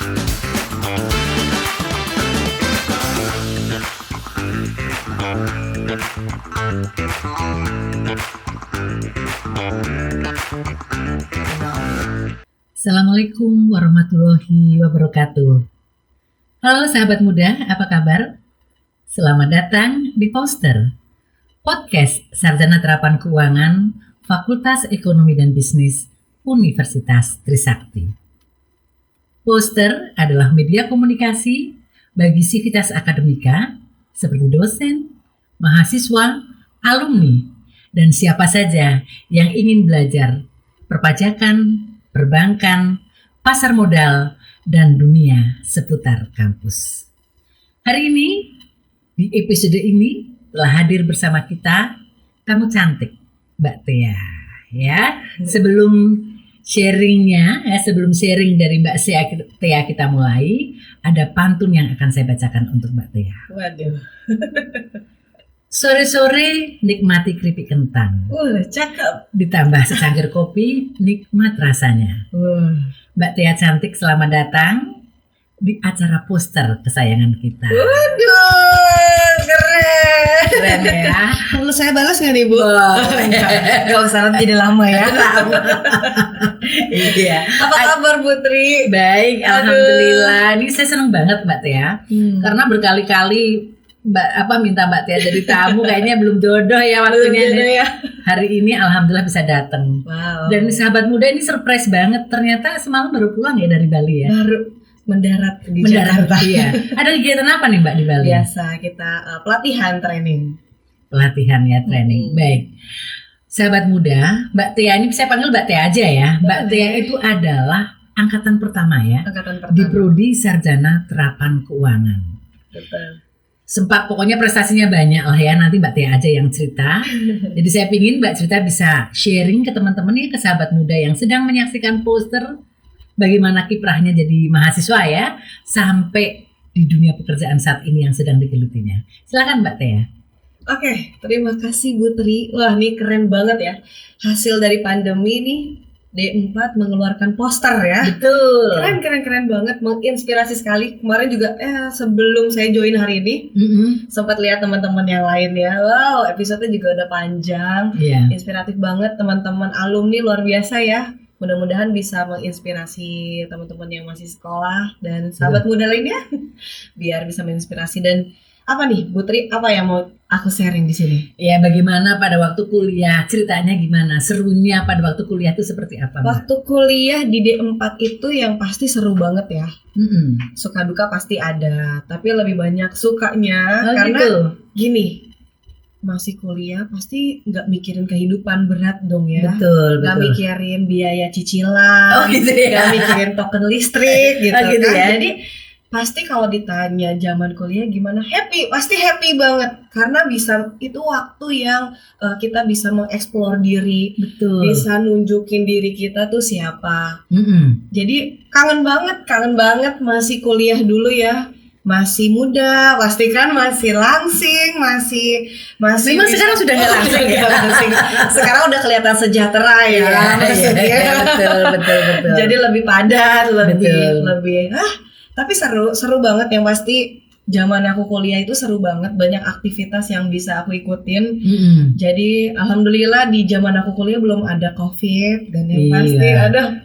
Assalamualaikum warahmatullahi wabarakatuh. Halo sahabat muda, apa kabar? Selamat datang di Poster, podcast Sarjana Terapan Keuangan Fakultas Ekonomi dan Bisnis Universitas Trisakti. Poster adalah media komunikasi bagi sivitas akademika seperti dosen, mahasiswa, alumni, dan siapa saja yang ingin belajar perpajakan, perbankan, pasar modal, dan dunia seputar kampus. Hari ini, di episode ini telah hadir bersama kita tamu cantik, Mbak Thea. Ya, sebelum sharing dari Mbak Thea kita mulai, ada pantun yang akan saya bacakan untuk Mbak Thea. Waduh. Sore-sore nikmati keripik kentang. Cakep. Ditambah secangkir kopi, nikmat rasanya. Mbak Thea cantik, selamat datang di acara Poster kesayangan kita. Waduh, Keren ya. Perlu saya balas nggak nih Bu? Gak usah, nanti jadi lama ya. Iya. Apa kabar Putri? Baik, alhamdulillah. Ini saya senang banget Mbak Thea, karena berkali-kali minta Mbak Thea jadi tamu, kayaknya belum jodoh ya waktunya. Ya. Hari ini alhamdulillah bisa datang. Wow. Dan sahabat muda ini surprise banget. Ternyata semalam baru pulang ya dari Bali ya. Baru mendarat di Jakarta. Iya. Ada kegiatan apa nih Mbak di Bali? Biasa kita pelatihan training. Pelatihan ya, training. Baik. Sahabat muda, Mbak Thea ini saya panggil Mbak Thea aja ya. Mbak Thea itu adalah angkatan pertama ya. Angkatan pertama. Di Prodi Sarjana Terapan Keuangan. Betul. Sempat pokoknya prestasinya banyak lah ya, nanti Mbak Thea aja yang cerita. Jadi saya pingin Mbak cerita bisa sharing ke teman-teman ya, ke sahabat muda yang sedang menyaksikan Poster, bagaimana kiprahnya jadi mahasiswa ya, sampai di dunia pekerjaan saat ini yang sedang digelutinya. Silakan Mbak Thea. Oke, terima kasih Bu Tri. Wah, ini keren banget ya. Hasil dari pandemi nih, D4 mengeluarkan poster ya. Betul. Keren banget, menginspirasi sekali. Kemarin juga sebelum saya join hari ini, sempat lihat teman-teman yang lain ya. Wow, episode-nya juga udah panjang. Inspiratif banget, teman-teman alumni luar biasa ya. Mudah-mudahan bisa menginspirasi teman-teman yang masih sekolah dan sahabat muda lainnya biar bisa menginspirasi. Dan apa nih, Bu Tri, apa yang mau aku sharing di sini? Ya, bagaimana pada waktu kuliah, ceritanya gimana? Serunya pada waktu kuliah itu seperti apa, Mbak? Waktu kuliah di D4 itu yang pasti seru banget ya. Suka duka pasti ada, tapi lebih banyak sukanya karena gitu. Gini, masih kuliah pasti nggak mikirin kehidupan berat dong ya. Betul. Nggak mikirin biaya cicilan, gitu ya. nggak mikirin token listrik gitu, gitu kan. ya. Jadi pasti kalau ditanya zaman kuliah gimana, pasti happy banget karena bisa, itu waktu yang kita bisa mengeksplor diri. Betul. Bisa nunjukin diri kita tuh siapa. Jadi kangen banget masih kuliah dulu ya. Masih muda, pasti kan masih langsing, masih sekarang sudah nggak langsing ya. Sekarang udah kelihatan sejahtera ya. Betul. Jadi lebih padat, lebih tapi seru banget. Yang pasti zaman aku kuliah itu seru banget, banyak aktivitas yang bisa aku ikutin. Jadi alhamdulillah di zaman aku kuliah belum ada COVID. Dan yang pasti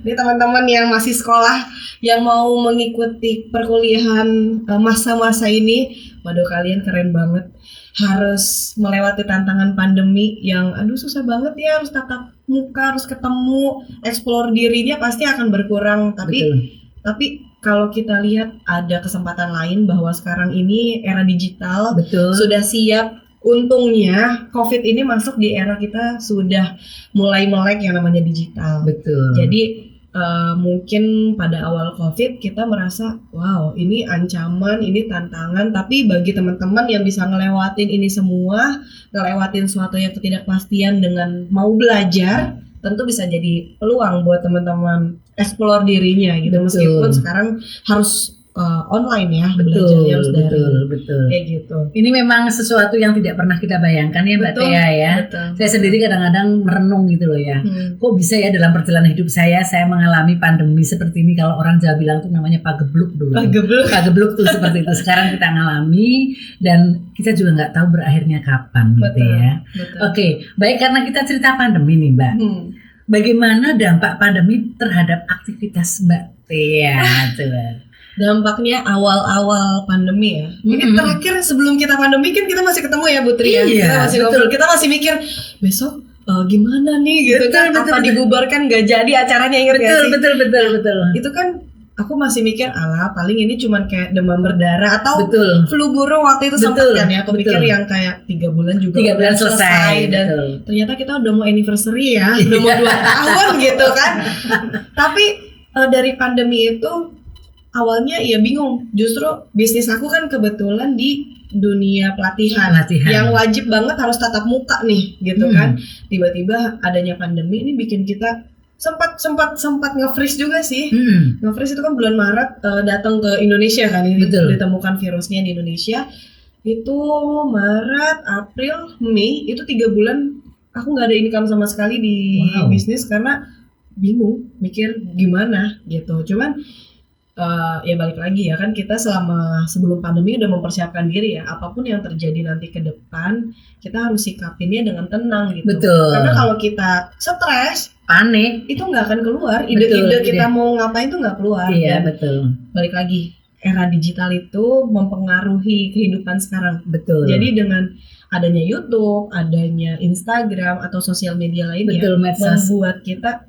ini teman-teman yang masih sekolah yang mau mengikuti perkuliahan masa-masa ini, waduh kalian keren banget. Harus melewati tantangan pandemi yang susah banget ya, harus tatap muka, harus ketemu, explore dirinya pasti akan berkurang. Tapi kalau kita lihat ada kesempatan lain bahwa sekarang ini era digital. Sudah siap. Untungnya COVID ini masuk di era kita sudah mulai melek yang namanya digital. Jadi mungkin pada awal COVID kita merasa wow, ini ancaman, ini tantangan. Tapi bagi teman-teman yang bisa ngelewatin ini semua, ngelewatin suatu yang ketidakpastian dengan mau belajar, tentu bisa jadi peluang buat teman-teman explore dirinya gitu. Meskipun sekarang harus online ya, Betul, belajarnya harus daring. betul. Kayak gitu. Ini memang sesuatu yang tidak pernah kita bayangkan ya Mbak Betul, Tia ya. betul. Saya sendiri kadang-kadang merenung gitu loh ya. Kok bisa ya dalam perjalanan hidup saya mengalami pandemi seperti ini. Kalau orang Jawa bilang tuh namanya pagebluk dulu. Pagebluk tuh seperti itu. Sekarang kita ngalami dan kita juga nggak tahu berakhirnya kapan gitu ya. Betul. Oke, baik, karena kita cerita pandemi nih Mbak. Bagaimana dampak pandemi terhadap aktivitas Mbak Tia? Coba. Dampaknya awal-awal pandemi ya. Ini terakhir sebelum kita pandemi kan kita masih ketemu ya Bu Tri ya. Iya, Kita masih ngobrol, kita masih mikir besok gimana nih gitu kan. Apa dibubarkan gak jadi acaranya, ingat gak sih? Betul. Itu kan aku masih mikir paling ini cuman kayak demam berdarah atau flu burung waktu itu sempat kan ya. Aku pikir yang kayak 3 bulan juga 3 bulan selesai dan ternyata kita udah mau anniversary ya, udah mau 2 tahun gitu kan. Tapi dari pandemi itu awalnya ya bingung, justru bisnis aku kan kebetulan di dunia pelatihan. Yang wajib banget harus tatap muka nih gitu kan. Tiba-tiba adanya pandemi ini bikin kita sempat nge-freeze juga sih. Nge-freeze itu kan bulan Maret datang ke Indonesia kan, ini ditemukan virusnya di Indonesia. Itu Maret, April, Mei, itu 3 bulan aku nggak ada income sama sekali di bisnis karena bingung mikir gimana gitu. Cuman ya balik lagi ya kan, kita sebelum pandemi udah mempersiapkan diri ya, apapun yang terjadi nanti ke depan kita harus sikapinnya dengan tenang gitu. Karena kalau kita stres, panik, itu nggak akan keluar ide-ide kita mau ngapain tuh nggak keluar. Iya, balik lagi, era digital itu mempengaruhi kehidupan sekarang. Jadi dengan adanya YouTube, adanya Instagram atau sosial media lainnya, membuat kita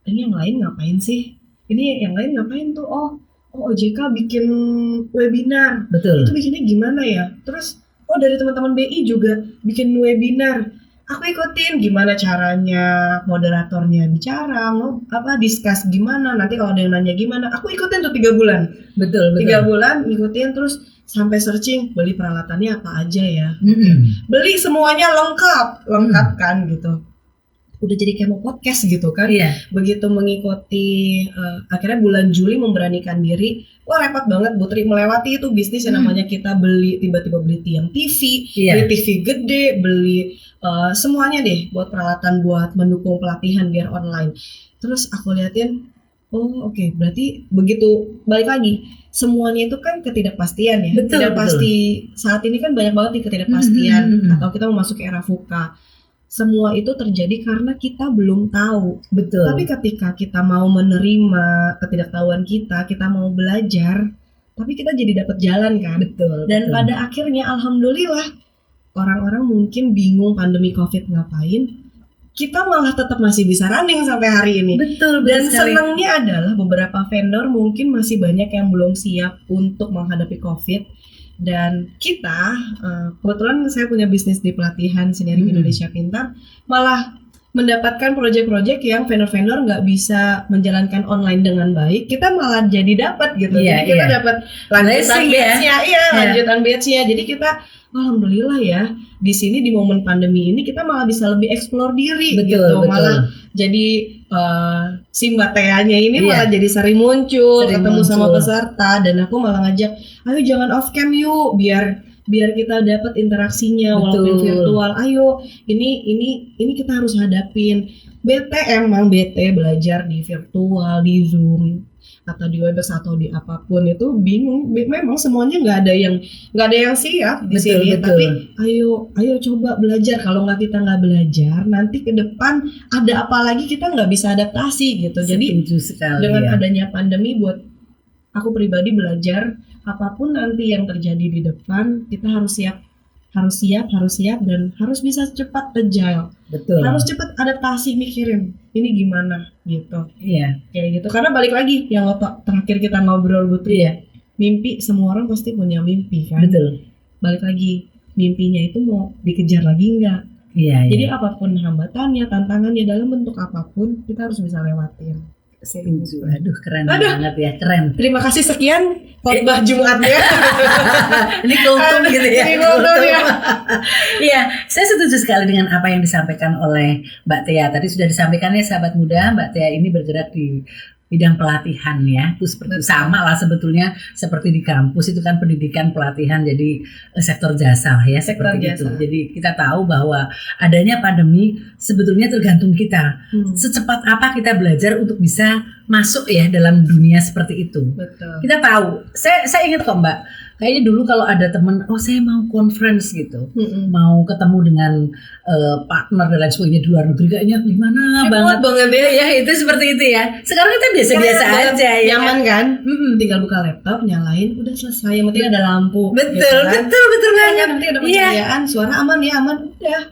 ini yang lain ngapain sih? Ini yang lain ngapain tuh? Oh OJK bikin webinar. Itu bikinnya gimana ya? Terus dari teman-teman BI juga bikin webinar. Aku ikutin gimana caranya moderatornya bicara, discuss gimana. Nanti kalau ada yang nanya gimana, aku ikutin tuh 3 bulan. 3 bulan ikutin, terus sampai searching beli peralatannya apa aja ya. Beli semuanya lengkap kan gitu. Udah jadi kayak mau podcast gitu kan. Begitu mengikuti akhirnya bulan Juli memberanikan diri, repot banget Bu Tri melewati itu bisnis yang namanya kita tiba-tiba beli tiang TV, beli TV gede, beli semuanya deh buat peralatan buat mendukung pelatihan biar online. Terus aku liatin, oke, berarti begitu balik lagi, semuanya itu kan ketidakpastian ya. Tidak pasti saat ini kan banyak banget nih ketidakpastian, atau kita memasuki era VUCA. Semua itu terjadi karena kita belum tahu. Tapi ketika kita mau menerima ketidaktahuan kita mau belajar, tapi kita jadi dapat jalan kan. Dan pada akhirnya alhamdulillah, orang-orang mungkin bingung pandemi COVID ngapain, kita malah tetap masih bisa running sampai hari ini. Dan senangnya adalah beberapa vendor mungkin masih banyak yang belum siap untuk menghadapi COVID. Dan kita, kebetulan saya punya bisnis di pelatihan Sinergi Indonesia Pintar, malah mendapatkan proyek-proyek yang vendor-vendor nggak bisa menjalankan online dengan baik, kita malah jadi dapat gitu. Jadi kita dapat lanjutan batch-nya, lanjutan batch-nya. Jadi kita alhamdulillah ya, di sini di momen pandemi ini kita malah bisa lebih explore diri gitu. Malah jadi si Mbak Tea-nya ini malah jadi sering muncul, ketemu sama peserta, dan aku malah ngajak, ayo jangan off cam yuk, biar kita dapat interaksinya walaupun virtual. Ayo, ini kita harus hadapin. Emang bete belajar di virtual, di Zoom atau di Webex atau di apapun itu bingung. Memang semuanya nggak ada yang siap di sini. Tapi ayo coba belajar. Kalau kita nggak belajar, nanti ke depan ada apa lagi kita nggak bisa adaptasi gitu. Jadi dengan adanya pandemi, buat aku pribadi belajar apapun nanti yang terjadi di depan, kita harus siap dan harus bisa cepat agile. Harus cepat adaptasi, mikirin ini gimana gitu. Kayak gitu. Karena balik lagi yang terakhir kita ngobrol Putri, mimpi, semua orang pasti punya mimpi kan. Balik lagi, mimpinya itu mau dikejar lagi enggak? Jadi apapun hambatannya, tantangannya dalam bentuk apapun, kita harus bisa lewatin. Setuju. Aduh, keren banget ya, keren. Terima kasih, sekian khotbah Jumatnya. Ini kultum gitu ya. Iya, saya setuju sekali dengan apa yang disampaikan oleh Mbak Tea. Tadi sudah disampaikannya, sahabat muda, Mbak Tea ini bergerak di bidang pelatihan ya, itu seperti sama lah sebetulnya seperti di kampus itu kan pendidikan pelatihan, jadi sektor jasa ya Sektor seperti jasa. itu. Jadi kita tahu bahwa adanya pandemi sebetulnya tergantung kita. Secepat apa kita belajar untuk bisa masuk ya dalam dunia seperti itu. Betul. Kita tahu, saya ingat kok Mbak, kayaknya dulu kalau ada teman, oh saya mau conference gitu, mau ketemu dengan partner dan lain sebagainya di luar negeri, kayaknya gimana banget ya. Ya itu seperti itu ya. Sekarang kita biasa-biasa aja ya. Nyaman kan? Tinggal buka laptop, nyalain, udah selesai. Yang penting ada lampu. Betul, gitu kan? betul Kan banget. nanti ada pencahayaan, suara aman ya, aman. Udah.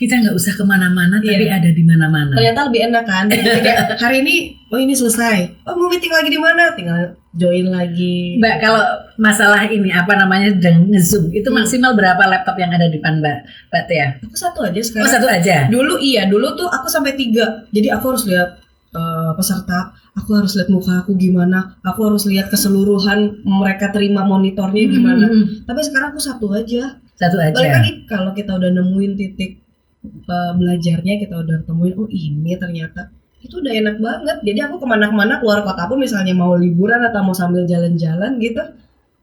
Kita nggak usah kemana-mana, tapi ada di mana-mana. Ternyata lebih enak kan? Jadi kayak hari ini, oh ini selesai. Oh mau meeting lagi di mana? Tinggal join lagi. Mbak, kalau masalah ini apa namanya nge-zoom, itu maksimal berapa laptop yang ada di depan Mbak Tia? Aku satu aja sekarang. Oh satu aja? Dulu tuh aku sampai 3. Jadi aku harus lihat peserta, aku harus lihat muka aku gimana, aku harus lihat keseluruhan mereka terima monitornya gimana. Tapi sekarang aku satu aja. Satu aja. Balik lagi kalau kita udah nemuin titik belajarnya, kita udah temuin, oh ini ternyata itu udah enak banget. Jadi aku kemana-kemana keluar kota pun misalnya mau liburan atau mau sambil jalan-jalan gitu,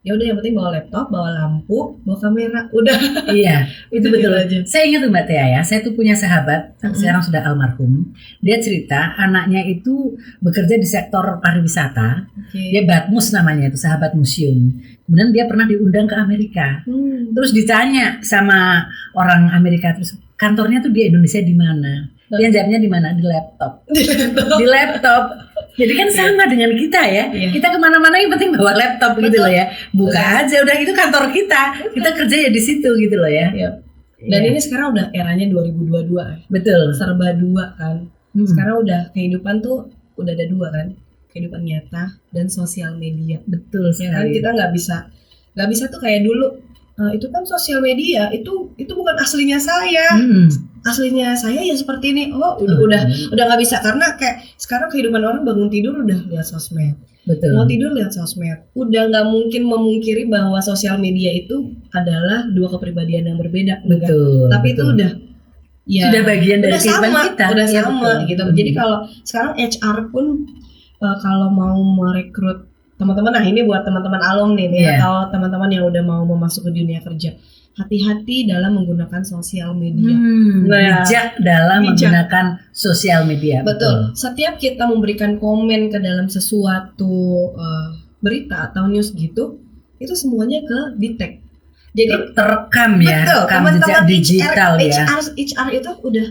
ya udah yang penting bawa laptop, bawa lampu, bawa kamera, udah. Iya, itu betul aja. Saya ingat tuh Mbak Tia ya, saya tuh punya sahabat, sekarang sudah almarhum. Dia cerita anaknya itu bekerja di sektor pariwisata. Dia Batmus namanya itu, sahabat museum. Kemudian dia pernah diundang ke Amerika. Terus ditanya sama orang Amerika, terus kantornya tuh di Indonesia di mana? Dia jawabnya di mana? Di laptop. Di laptop. Jadi kan sama dengan kita ya. Kita kemana-mana yang penting bawa laptop gitu loh ya. Buka aja, udah itu kantor kita. Kita kerja ya di situ gitu loh ya. Dan ini sekarang udah eranya 2022. Betul. Serba dua kan. Sekarang udah kehidupan tuh udah ada dua kan. Kehidupan nyata dan sosial media. Betul sekali. Ya kan kita nggak bisa tuh kayak dulu. Itu kan sosial media, itu bukan aslinya saya. Aslinya saya ya seperti ini. Oh, udah nggak bisa karena kayak sekarang kehidupan orang bangun tidur udah lihat sosmed. Betul. Mau tidur lihat sosmed. Udah nggak mungkin memungkiri bahwa sosial media itu adalah dua kepribadian yang berbeda. Betul. Tapi itu udah sudah bagian dari kehidupan kita. Udah ya, sama gitu. Jadi kalau sekarang HR pun kalau mau merekrut teman-teman, nah ini buat teman-teman alumni nih atau teman-teman yang udah mau masuk ke dunia kerja, hati-hati dalam menggunakan sosial media. Bijak dalam menggunakan sosial media. Betul. Setiap kita memberikan komen ke dalam sesuatu berita atau news gitu, itu semuanya ke detect. Jadi terekam ya, rekam jejak digital ya. HR itu udah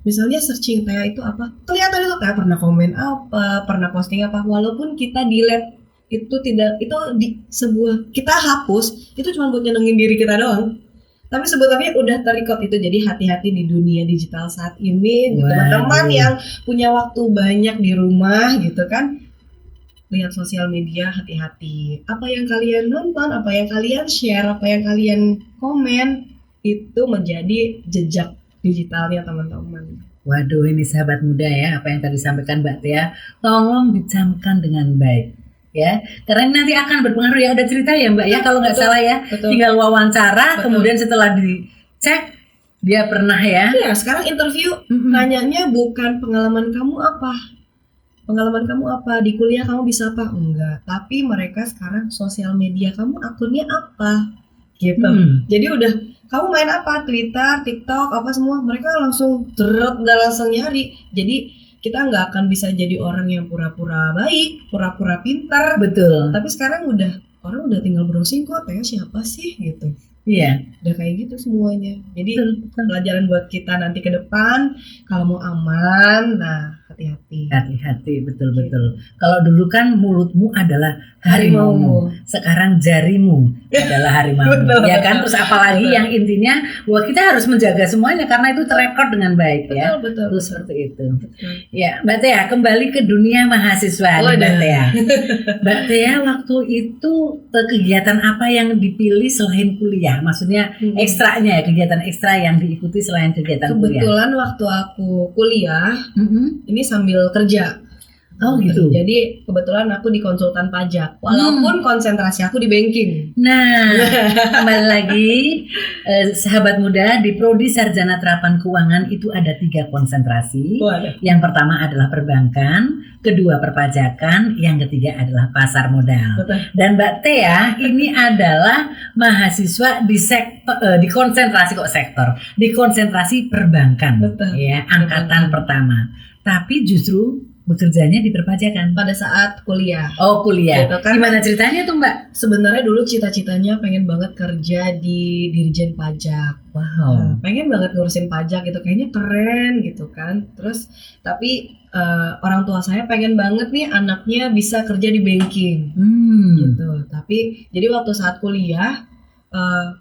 misalnya searching Tia itu apa, kelihatan itu Tia pernah komen apa, pernah posting apa, walaupun kita delete itu tidak, itu di sebuah kita hapus itu cuma buat nyenengin diri kita doang, tapi sebetulnya udah terrecord itu. Jadi hati-hati di dunia digital saat ini. Teman-teman yang punya waktu banyak di rumah gitu kan, lihat sosial media, hati-hati apa yang kalian nonton, apa yang kalian share, apa yang kalian komen, itu menjadi jejak digitalnya teman-teman. Waduh, ini sahabat muda ya, apa yang tadi disampaikan Mbak Tia, tolong dicamkan dengan baik ya, karena nanti akan berpengaruh ya. Ada cerita ya Mbak ya, kalau nggak salah ya, tinggal wawancara, kemudian setelah dicek dia pernah ya. Iya, sekarang interview nanyanya bukan pengalaman kamu apa, di kuliah kamu bisa apa, enggak, tapi mereka sekarang sosial media kamu akunnya apa gitu. Jadi udah kamu main apa, Twitter, TikTok, apa semua, mereka langsung langsung nyari. Jadi kita nggak akan bisa jadi orang yang pura-pura baik, pura-pura pintar. Betul. Tapi sekarang orang udah tinggal browsing kok, Tia siapa sih gitu. Iya. Udah kayak gitu semuanya. Jadi pelajaran buat kita nanti ke depan, kalau mau aman, nah hati-hati. Hati-hati, betul-betul. Kalau dulu kan mulutmu adalah harimaumu, sekarang jarimu adalah harimaumu, ya kan? Terus apalagi yang intinya bahwa kita harus menjaga semuanya karena itu terrekod dengan baik ya. Betul. Seperti itu. Ya, Mbak Tia, kembali ke dunia mahasiswa. Mbak Tia. Mbak Tia, waktu itu kegiatan apa yang dipilih selain kuliah? Maksudnya ekstranya ya, kegiatan ekstra yang diikuti selain kegiatan kuliah. Kebetulan waktu aku kuliah, ini sambil kerja. Oh gitu. Jadi kebetulan aku di konsultan pajak, walaupun konsentrasi aku di banking. Nah, kembali lagi sahabat muda, di Prodi Sarjana Terapan Keuangan itu ada 3 konsentrasi. Yang pertama adalah perbankan, kedua perpajakan, yang ketiga adalah pasar modal. Betul. Dan Mbak Tia ini adalah mahasiswa di sektor di konsentrasi perbankan. Betul. Ya, angkatan pertama. Tapi justru bekerjanya di perpajakan pada saat kuliah. Oh, kuliah. Gitu, kan? Gimana ceritanya tuh, Mbak? Sebenarnya dulu cita-citanya pengen banget kerja di Dirjen Pajak. Wow. Pengen banget ngurusin pajak gitu, kayaknya keren gitu kan. Terus tapi orang tua saya pengen banget nih anaknya bisa kerja di banking. Gitu. Tapi jadi waktu saat kuliah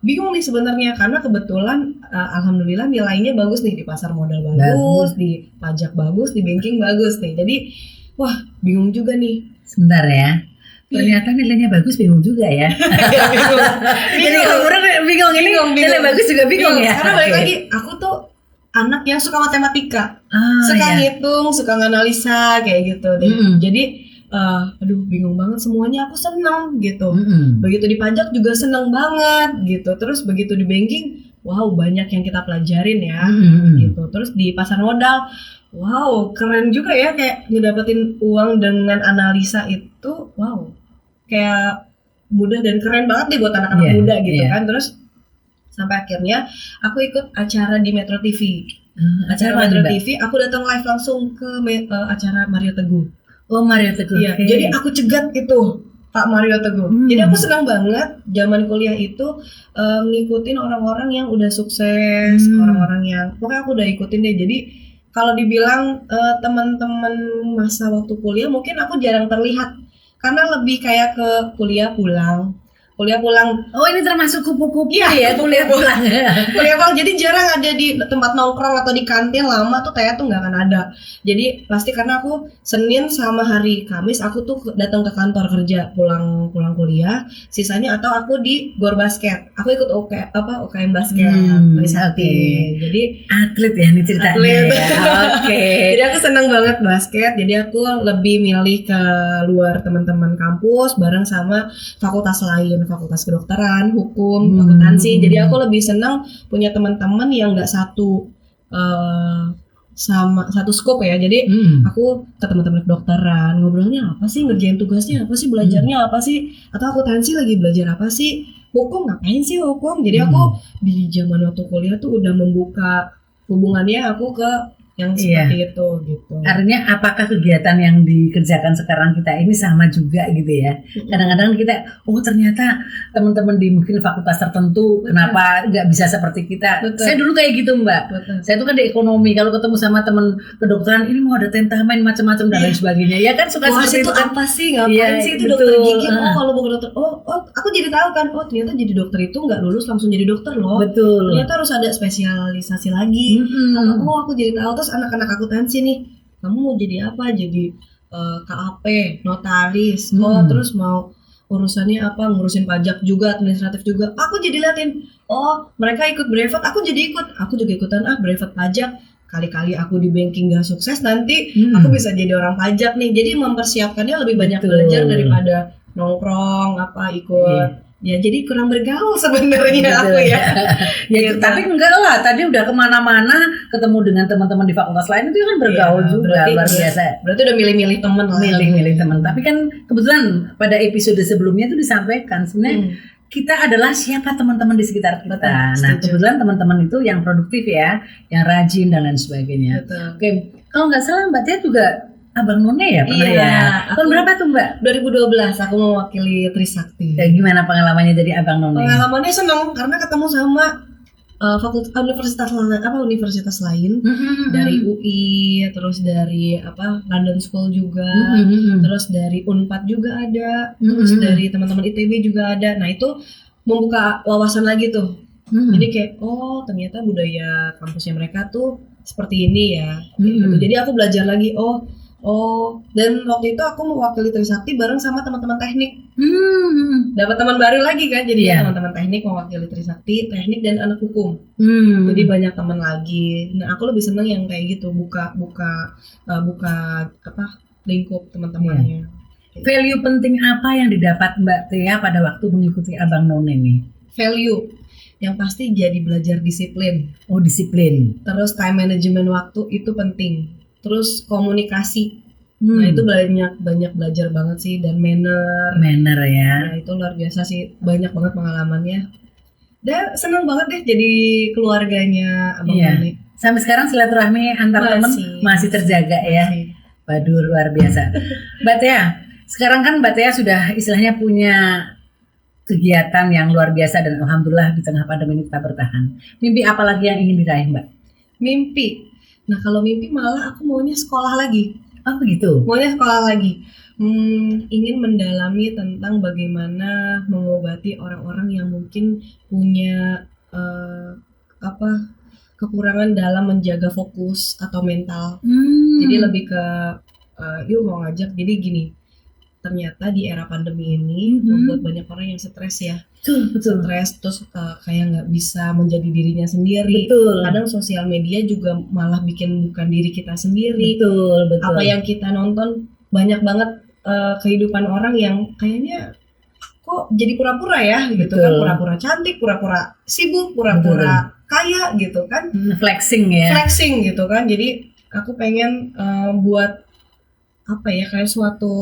bingung nih sebenarnya, karena kebetulan alhamdulillah nilainya bagus nih di pasar modal bagus, di pajak bagus, di banking bagus nih. Jadi wah bingung juga nih. Sebentar ya. Ternyata nilainya bagus, bingung juga ya. Jadi orang bingung ini nilai bagus juga bingung ya. Karena balik lagi aku tuh anak yang suka matematika, suka ngitung, suka nganalisa kayak gitu. Jadi aduh bingung banget, semuanya aku seneng gitu. Begitu di pajak juga seneng banget gitu. Terus begitu di banking, wow banyak yang kita pelajarin ya gitu. Terus di pasar modal, wow keren juga ya, kayak ngedapetin uang dengan analisa itu, wow kayak mudah dan keren banget deh buat anak-anak muda gitu kan. Terus sampai akhirnya aku ikut acara di Metro TV. Acara Metro TV, aku datang live langsung ke acara Mario Teguh. Oh, Mario Teguh. Iya, jadi aku cegat itu Pak Mario Teguh. Jadi aku senang banget zaman kuliah itu ngikutin orang-orang yang udah sukses, orang-orang yang pokoknya aku udah ikutin deh. Jadi kalau dibilang teman-teman masa waktu kuliah mungkin aku jarang terlihat, karena lebih kayak ke kuliah pulang. Oh, ini termasuk kupu-kupu ya, kuliah pulang. Kuliah pulang, jadi jarang ada di tempat nongkrong atau di kantin lama tuh kayak tuh nggak akan ada. Jadi pasti karena aku Senin sama hari Kamis aku tuh datang ke kantor kerja, pulang kuliah. Sisanya atau aku di Gor Basket. Aku ikut UKM basket. Jadi atlet ya ini ceritanya. Oke. Jadi aku senang banget basket. Jadi aku lebih milih ke luar teman-teman kampus bareng sama fakultas lain. Fakultas kedokteran, hukum, akuntansi. Jadi aku lebih senang punya teman-teman yang nggak satu scope ya. Jadi aku ke teman-teman kedokteran, ngobrolnya apa sih, ngerjain tugasnya apa sih, belajarnya apa sih, atau akuntansi lagi belajar apa sih, hukum ngapain sih hukum. Jadi aku di zaman waktu kuliah tuh udah membuka hubungannya aku ke yang seperti itu gitu. Artinya apakah kegiatan yang dikerjakan sekarang kita ini sama juga gitu ya? Kadang-kadang kita, ternyata teman-teman di mungkin fakultas tertentu kenapa nggak bisa seperti kita? Saya dulu kayak gitu, Mbak. Saya tuh kan di ekonomi, kalau ketemu sama teman kedokteran ini mau ada tentamen macam-macam dan lain sebagainya. Ya kan suka seperti itu. Apa sih? Ngapain sih itu dokter gigi? Kalau bukan dokter, aku jadi tahu kan. Ternyata jadi dokter itu nggak lulus langsung jadi dokter loh. Betul. Ternyata harus ada spesialisasi lagi. Aku jadi tahu. Terus anak-anak akuntansi nih, kamu mau jadi apa? Jadi KAP, notaris, terus mau urusannya apa? Ngurusin pajak juga, administratif juga. Aku jadi liatin, mereka ikut brevet, aku jadi ikut. Aku juga ikutan brevet pajak. Kali-kali aku di banking gak sukses, nanti aku bisa jadi orang pajak nih. Jadi mempersiapkannya lebih banyak belajar daripada nongkrong ikut. Ya jadi kurang bergaul sebenarnya aku ya. Gitu. Tapi enggak lah, tadi udah kemana-mana ketemu dengan teman-teman di fakultas lain itu kan bergaul juga, luar biasa. Berarti udah milih-milih teman lah. Milih-milih teman. Tapi kan kebetulan pada episode sebelumnya itu disampaikan sebenarnya kita adalah siapa teman-teman di sekitar kita. Nah kebetulan teman-teman itu yang produktif ya, yang rajin dan lain sebagainya. Oke, kalau nggak salah Mbak Tia juga Abang None ya pernah ya? Tahun berapa tuh Mbak? 2012 aku mewakili Trisakti. Gimana pengalamannya jadi Abang None? Pengalamannya seneng karena ketemu sama universitas lain dari UI, terus dari London School juga, terus dari Unpad juga ada, terus dari teman-teman ITB juga ada. Nah itu membuka wawasan lagi tuh. Jadi kayak ternyata budaya kampusnya mereka tuh seperti ini ya. Gitu. Jadi aku belajar lagi. Dan waktu itu aku mewakili Trisakti bareng sama teman-teman teknik. Dapat teman baru lagi kan, jadi teman-teman teknik mewakili Trisakti, teknik dan anak hukum. Jadi banyak teman lagi. Nah aku lebih seneng yang kayak gitu, buka lingkup teman-temannya. Value penting apa yang didapat Mbak Tia pada waktu mengikuti Abang None ini? Value yang pasti jadi belajar disiplin. Oh, disiplin. Terus time management waktu itu penting. Terus komunikasi. Nah, itu banyak belajar banget sih, dan manner ya. Nah, itu luar biasa sih, banyak banget pengalamannya. Dan senang banget deh jadi keluarganya Abang None. Sampai sekarang silaturahmi antar teman masih terjaga ya. Waduh, luar biasa. Mbak Tia, sekarang kan Mbak Tia sudah istilahnya punya kegiatan yang luar biasa dan alhamdulillah di tengah pandemi ini kita bertahan. Mimpi apa lagi yang ingin diraih, Mbak? Mimpi. Nah, kalau mimpi malah aku maunya sekolah lagi. Oh begitu. Maunya sekolah lagi. Ingin mendalami tentang bagaimana mengobati orang-orang yang mungkin punya kekurangan dalam menjaga fokus atau mental. Jadi lebih ke yuk mau ngajak, jadi gini, ternyata di era pandemi ini membuat banyak orang yang stres ya. Betul. Stres, terus kayak nggak bisa menjadi dirinya sendiri. Betul. Kadang sosial media juga malah bikin bukan diri kita sendiri. Betul. Apa yang kita nonton banyak banget kehidupan orang yang kayaknya kok jadi pura-pura ya gitu kan, pura-pura cantik, pura-pura sibuk, pura-pura kaya gitu kan, flexing gitu kan. Jadi aku pengen buat kayak suatu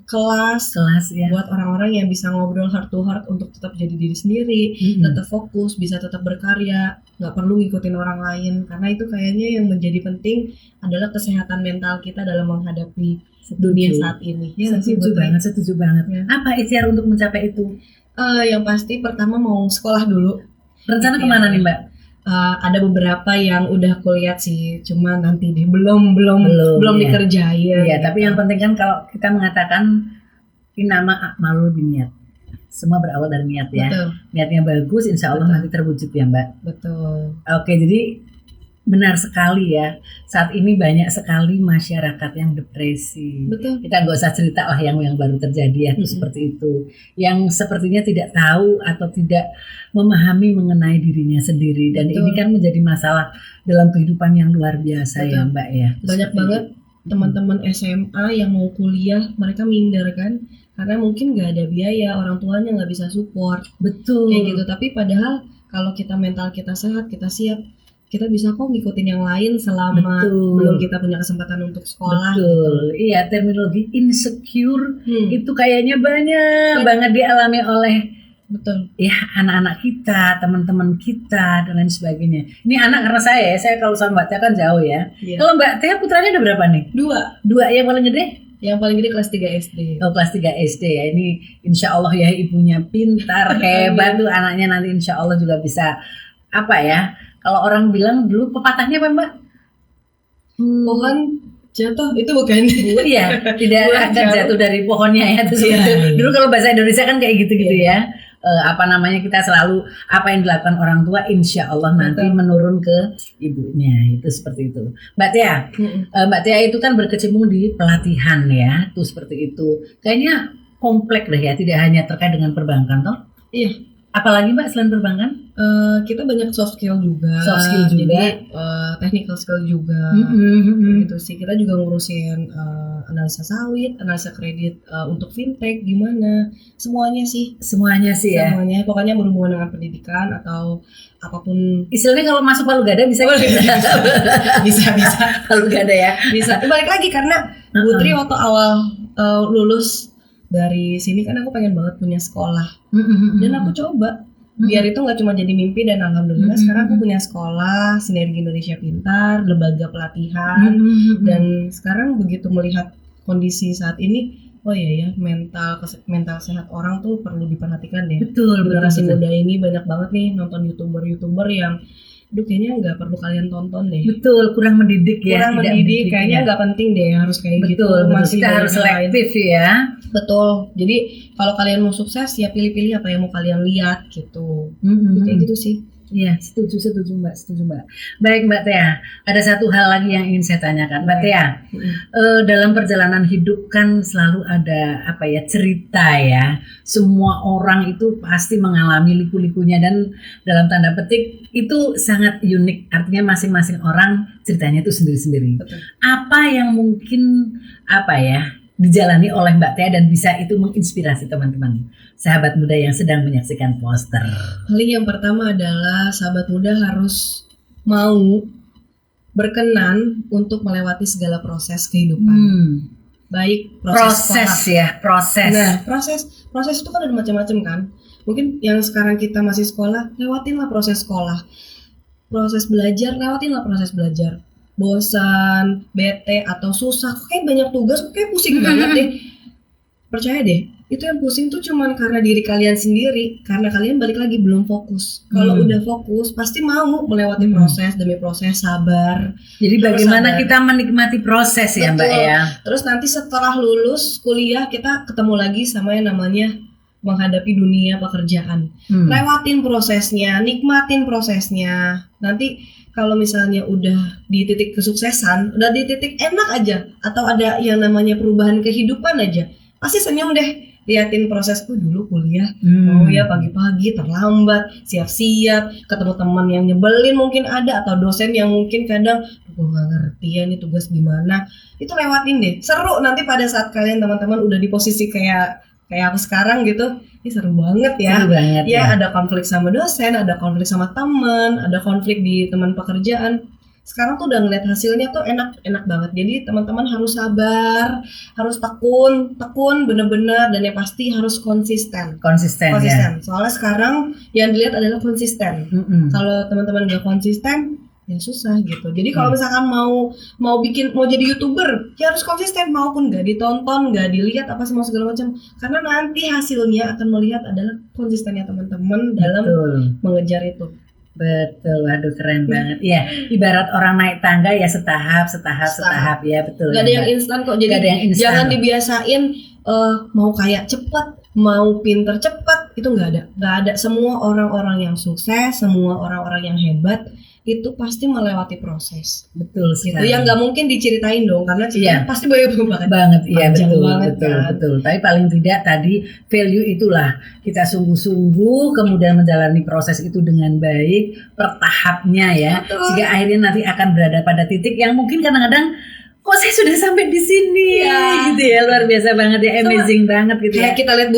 kelas ya, buat orang-orang yang bisa ngobrol heart to heart untuk tetap jadi diri sendiri, tetap fokus, bisa tetap berkarya, nggak perlu ngikutin orang lain, karena itu kayaknya yang menjadi penting adalah kesehatan mental kita dalam menghadapi dunia saat ini. Ya, setuju banget. Ya. Apa ikhtiar untuk mencapai itu? Yang pasti pertama mau sekolah dulu. Rencana kemana nih Mbak? Ada beberapa yang udah aku lihat sih, cuma nanti deh belum dikerjain. Iya, tapi yang penting kan kalau kita mengatakan inama a'malu binniyat, semua berawal dari niat ya. Betul. Niatnya bagus, insya Allah nanti terwujud ya Mbak. Betul. Oke, jadi benar sekali ya, saat ini banyak sekali masyarakat yang depresi. Betul. Kita nggak usah cerita lah yang baru terjadi ya, itu seperti itu. Yang sepertinya tidak tahu atau tidak memahami mengenai dirinya sendiri. Dan ini kan menjadi masalah dalam kehidupan yang luar biasa. Betul. Ya Mbak ya. Banyak banget teman-teman SMA yang mau kuliah, mereka minder kan, karena mungkin nggak ada biaya, orang tuanya nggak bisa support. Betul. Kayak gitu. Tapi padahal kalau kita mental kita sehat, kita siap, kita bisa kok ngikutin yang lain selama belum kita punya kesempatan untuk sekolah. Betul. Gitu. Iya, terminologi insecure itu kayaknya banyak banget dialami oleh ya anak-anak kita, teman-teman kita dan lain sebagainya. Ini anak karena saya kalau sama Mbak Tia kan jauh ya. Kalau Mbak Tia putranya ada berapa nih? Dua yang paling gede? Yang paling gede kelas 3 SD. Oh, kelas 3 SD ya. Ini insya Allah ya, ibunya pintar, hebat tuh anaknya, nanti insya Allah juga bisa kalau orang bilang dulu pepatahnya apa Mbak? Pohon jatuh itu bukan? Iya, tidak akan jatuh dari pohonnya ya. Dulu kalau bahasa Indonesia kan kayak gitu-gitu ya. Kita selalu apa yang dilakukan orang tua insya Allah nanti menurun ke ibunya, itu seperti itu. Mbak Tia itu kan berkecimpung di pelatihan ya, tuh seperti itu. Kayaknya kompleks deh ya, tidak hanya terkait dengan perbankan toh? Iya. Apalagi Mbak selain perbankan? Kita banyak soft skill juga. Jadi technical skill juga. Gitu sih. Kita juga ngurusin analisa sawit, analisa kredit untuk fintech gimana. Semuanya sih ya. Semuanya. Pokoknya berhubungan dengan pendidikan atau apapun. Istilahnya kalau masuk Palu Gada bisa. Bisa. Palu Gada ya. Bisa. Balik lagi karena Putri waktu awal lulus dari sini kan aku pengen banget punya sekolah, dan aku coba biar itu nggak cuma jadi mimpi, dan alhamdulillah sekarang aku punya sekolah Sinergi Indonesia Pintar, lembaga pelatihan, dan sekarang begitu melihat kondisi saat ini, oh iya ya, mental sehat orang tuh perlu diperhatikan deh. Betul. Generasi muda ini banyak banget nih nonton youtuber yang kayaknya nggak perlu kalian tonton deh. Betul, kurang mendidik ya. Kurang mendidik, kayaknya nggak penting deh harus kayak gitu. Masih kita harus selektif ya. Betul. Jadi kalau kalian mau sukses ya pilih-pilih apa yang mau kalian lihat gitu. Kayak gitu sih. Iya, setuju Mbak. Baik Mbak Tia, ada satu hal lagi yang ingin saya tanyakan Mbak Tia. Dalam perjalanan hidup kan selalu ada cerita ya. Semua orang itu pasti mengalami liku-likunya dan dalam tanda petik itu sangat unik. Artinya masing-masing orang ceritanya itu sendiri-sendiri. Betul. Apa yang mungkin dijalani oleh Mbak Tia dan bisa itu menginspirasi teman-teman sahabat muda yang sedang menyaksikan poster? Paling yang pertama adalah sahabat muda harus mau berkenan untuk melewati segala proses kehidupan. Baik proses proses. Nah, proses itu kan ada macam-macam kan. Mungkin yang sekarang kita masih sekolah, lewatinlah proses sekolah. Proses belajar, lewatinlah proses belajar. Bosan, bete atau susah, kayak banyak tugas, kayak pusing banget deh. Percaya deh, itu yang pusing tuh cuman karena diri kalian sendiri, karena kalian balik lagi belum fokus. Kalau udah fokus, pasti mau melewati proses demi proses, sabar. Jadi bagaimana kita menikmati proses ya Mbak ya. Terus nanti setelah lulus kuliah kita ketemu lagi sama yang namanya menghadapi dunia pekerjaan. Lewatin prosesnya, nikmatin prosesnya. Nanti kalau misalnya udah di titik kesuksesan, udah di titik enak aja, atau ada yang namanya perubahan kehidupan aja, pasti senyum deh. Liatin proses dulu kuliah, pagi-pagi terlambat, siap-siap, ketemu teman yang nyebelin mungkin ada, atau dosen yang mungkin kadang gue gak ngerti ya nih tugas gimana. Itu lewatin deh, seru nanti pada saat kalian teman-teman udah di posisi kayak aku sekarang gitu. Ini seru banget ya. Seru banget ya. Ada konflik sama dosen, ada konflik sama teman, ada konflik di teman pekerjaan. Sekarang tuh udah ngeliat hasilnya tuh enak banget. Jadi teman-teman harus sabar, harus tekun bener-bener, dan yang pasti harus konsisten. Ya. Soalnya sekarang yang dilihat adalah konsisten. Kalau teman-teman nggak konsisten, ya susah gitu. Jadi kalau misalkan mau jadi YouTuber, ya harus konsisten, maupun nggak ditonton, nggak dilihat apa semua segala macam. Karena nanti hasilnya akan melihat adalah konsistennya teman-teman dalam mengejar itu. Betul, aduh keren banget. Iya, ibarat orang naik tangga ya setahap ya, betul. Gak ada yang instan kok. Jadi jangan dibiasain mau kaya cepat, mau pinter cepat, itu nggak ada. Semua orang-orang yang sukses, semua orang-orang yang hebat itu pasti melewati proses. Betul sekali. Itu yang nggak mungkin diceritain dong, karena pasti banyak banget. Iya, betul. Kan? Tapi paling tidak tadi value itulah kita sungguh-sungguh kemudian menjalani proses itu dengan baik per-tahapnya ya. Betul. Sehingga akhirnya nanti akan berada pada titik yang mungkin kadang-kadang kok saya sudah sampai di sini gitu ya, luar biasa banget ya, amazing banget gitu ya. Kayak kita lihat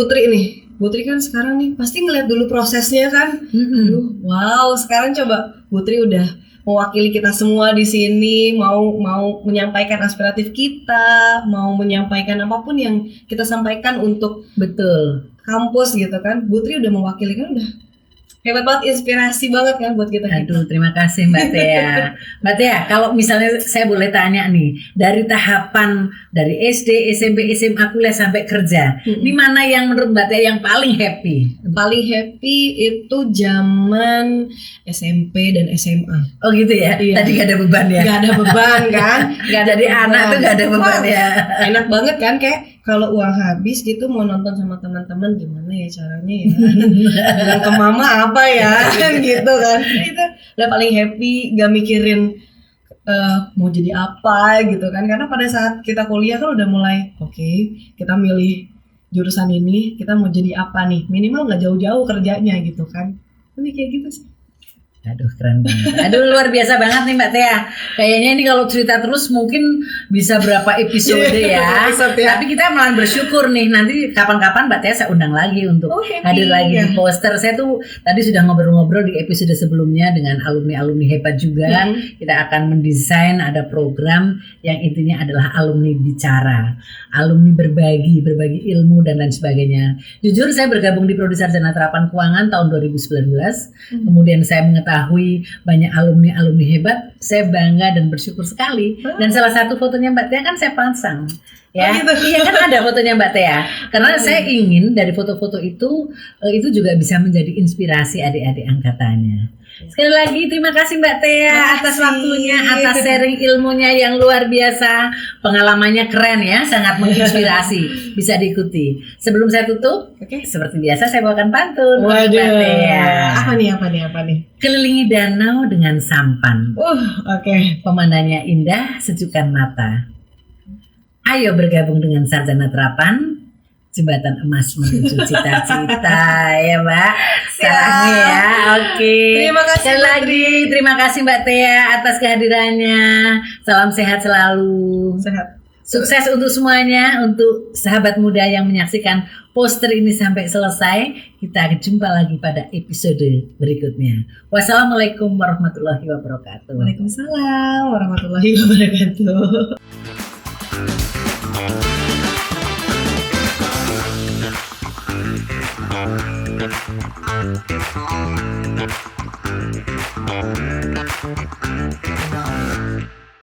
Putri kan sekarang nih pasti ngeliat dulu prosesnya kan. Aduh, wow, sekarang coba Putri udah mewakili kita semua di sini, mau menyampaikan aspiratif kita, mau menyampaikan apapun yang kita sampaikan untuk kampus gitu kan. Putri udah mewakili kan, udah hebat banget, inspirasi banget kan buat kita. Aduh, terima kasih Mbak Tia. Mbak Tia, kalau misalnya saya boleh tanya nih, dari tahapan dari SD, SMP, SMA, kuliah sampai kerja, ini mana yang menurut Mbak Tia yang paling happy? Paling happy itu zaman SMP dan SMA. Oh gitu ya? Iya. Tadi gak ada beban ya? Gak ada beban kan? Jadi anak tuh gak ada beban ya? Enak banget kan, kayak kalau uang habis gitu mau nonton sama teman-teman gimana ya caranya ya? Bilang ke mama apa ya? Kan gitu kan. Itu udah paling happy, gak mikirin mau jadi apa gitu kan. Karena pada saat kita kuliah kan udah mulai kita milih jurusan ini, kita mau jadi apa nih? Minimal gak jauh-jauh kerjanya gitu kan. Tapi kayak gitu sih. Aduh keren banget. Aduh luar biasa banget nih Mbak Tia. Kayaknya ini kalau cerita terus mungkin bisa berapa episode ya. Tapi kita malah bersyukur nih, nanti kapan-kapan Mbak Tia saya undang lagi untuk hadir lagi di poster. Saya tuh tadi sudah ngobrol-ngobrol di episode sebelumnya dengan alumni-alumni hebat juga. Kita akan mendesain ada program yang intinya adalah alumni bicara, alumni berbagi ilmu dan lain sebagainya. Jujur saya bergabung di Prodi Sarjana Terapan Keuangan tahun 2019. Kemudian saya mengetahui banyak alumni hebat, saya bangga dan bersyukur sekali. Dan salah satu fotonya Mbak Tia kan saya pasang. Ya, iya kan ada fotonya Mbak Tia. Karena saya ingin dari foto-foto itu juga bisa menjadi inspirasi adik-adik angkatannya. Sekali lagi terima kasih Mbak Tia atas waktunya, atas sharing ilmunya yang luar biasa. Pengalamannya keren ya, sangat menginspirasi. Bisa diikuti. Sebelum saya tutup, seperti biasa saya bawakan pantun. Waduh. Mbak Tia. Apa nih? Kelilingi danau dengan sampan. Pemandangannya indah, sejukkan mata. Ayo bergabung dengan Sarjana Terapan. Jembatan emas menuju cita-cita ya Mbak. Salahnya ya. Terima kasih sekali lagi. Terima kasih Mbak Tia atas kehadirannya. Salam sehat selalu. Sehat. Sukses untuk semuanya, untuk sahabat muda yang menyaksikan poster ini sampai selesai. Kita akan jumpa lagi pada episode berikutnya. Wassalamualaikum warahmatullahi wabarakatuh. Waalaikumsalam warahmatullahi wabarakatuh.